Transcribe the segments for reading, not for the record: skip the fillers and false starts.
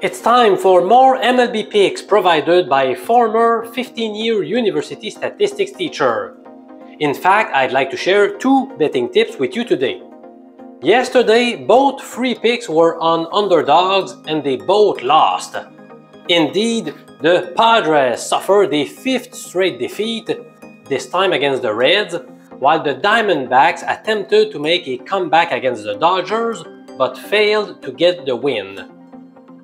It's time for more MLB picks provided by a former 15-year university statistics teacher. In fact, I'd like to share two betting tips with you today. Yesterday, both free picks were on underdogs and they both lost. Indeed, the Padres suffered a fifth straight defeat, this time against the Reds, while the Diamondbacks attempted to make a comeback against the Dodgers but failed to get the win.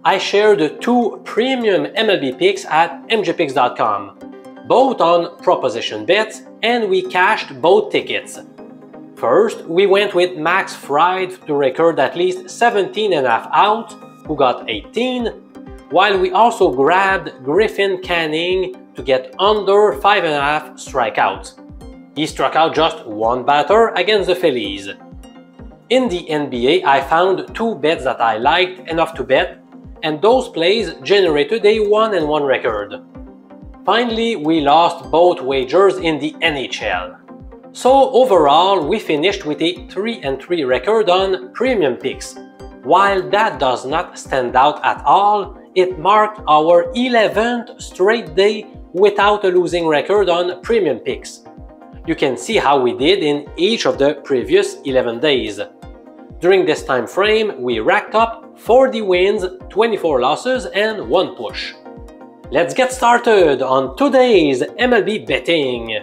I shared two premium MLB picks at mjpicks.com, both on proposition bets, and we cashed both tickets. First, we went with Max Fried to record at least 17.5 outs, who got 18, while we also grabbed Griffin Canning to get under 5.5 strikeouts. He struck out just one batter against the Phillies. In the NBA, I found two bets that I liked enough to bet, and those plays generated a 1-1 record. Finally, we lost both wagers in the NHL. So overall, we finished with a 3-3 record on premium picks. While that does not stand out at all, it marked our 11th straight day without a losing record on premium picks. You can see how we did in each of the previous 11 days. During this time frame, we racked up 40 wins, 24 losses, and 1 push. Let's get started on today's MLB betting.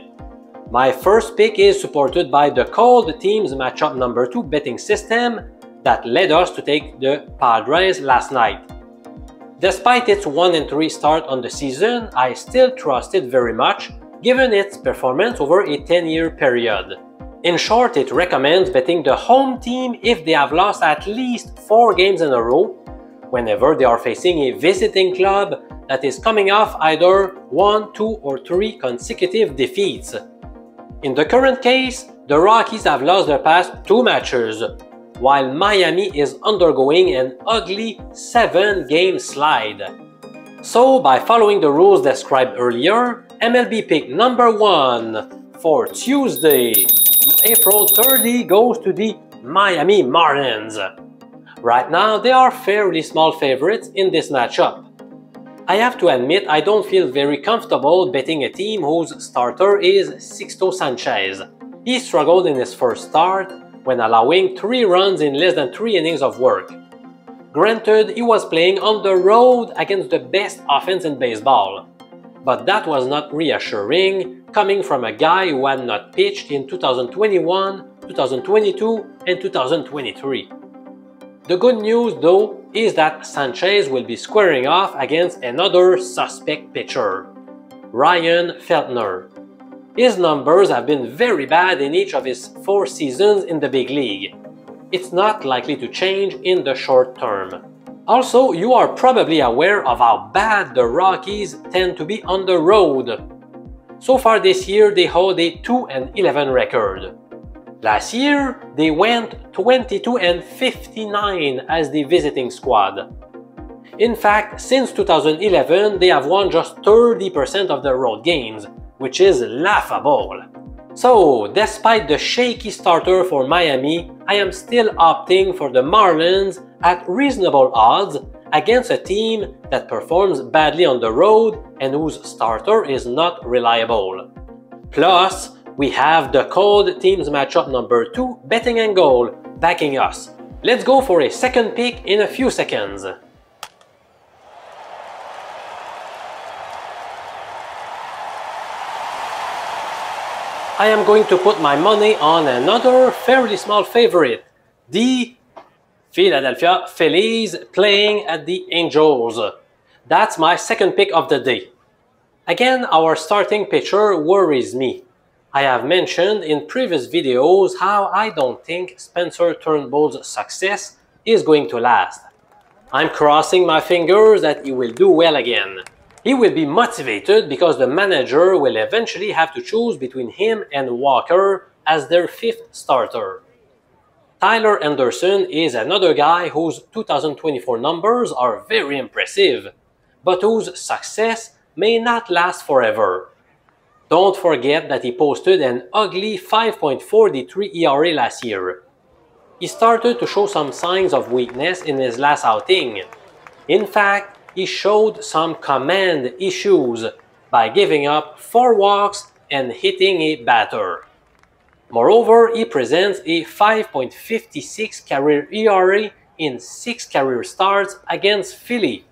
My first pick is supported by the Cold Teams Matchup number 2 betting system that led us to take the Padres last night. Despite its 1-3 start on the season, I still trust it very much given its performance over a 10-year period. In short, it recommends betting the home team if they have lost at least 4 games in a row, whenever they are facing a visiting club that is coming off either 1, 2, or 3 consecutive defeats. In the current case, the Rockies have lost their past 2 matches, while Miami is undergoing an ugly 7-game slide. So, by following the rules described earlier, MLB pick number 1 for Tuesday, April 30 goes to the Miami Marlins. Right now, they are fairly small favorites in this matchup. I have to admit I don't feel very comfortable betting a team whose starter is Sixto Sanchez. He struggled in his first start when allowing 3 runs in less than 3 innings of work. Granted, he was playing on the road against the best offense in baseball, but that was not reassuring coming from a guy who had not pitched in 2021, 2022, and 2023. The good news, though, is that Sanchez will be squaring off against another suspect pitcher, Ryan Feltner. His numbers have been very bad in each of his 4 seasons in the big league. It's not likely to change in the short term. Also, you are probably aware of how bad the Rockies tend to be on the road. So far this year, they hold a 2-11 record. Last year, they went 22-59 as the visiting squad. In fact, since 2011, they have won just 30% of their road games, which is laughable. So, despite the shaky starter for Miami, I am still opting for the Marlins at reasonable odds against a team that performs badly on the road and whose starter is not reliable. Plus, we have the Cold Teams Matchup number 2 betting angle backing us. Let's go for a second pick in a few seconds. I am going to put my money on another fairly small favorite, the Philadelphia Phillies playing at the Angels. That's my second pick of the day. Again, our starting pitcher worries me. I have mentioned in previous videos how I don't think Spencer Turnbull's success is going to last. I'm crossing my fingers that he will do well again. He will be motivated because the manager will eventually have to choose between him and Walker as their 5th starter. Tyler Anderson is another guy whose 2024 numbers are very impressive, but whose success may not last forever. Don't forget that he posted an ugly 5.43 ERA last year. He started to show some signs of weakness in his last outing. In fact, he showed some command issues by giving up 4 walks and hitting a batter. Moreover, he presents a 5.56 career ERA in 6 career starts against Philly.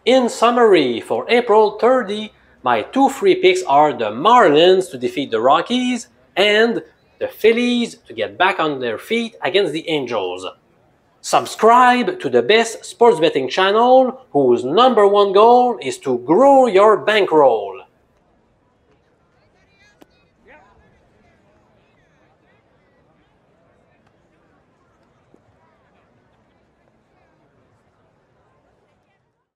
In summary, for April 30, my 2 free picks are the Marlins to defeat the Rockies and the Phillies to get back on their feet against the Angels. Subscribe to the best sports betting channel whose #1 goal is to grow your bankroll.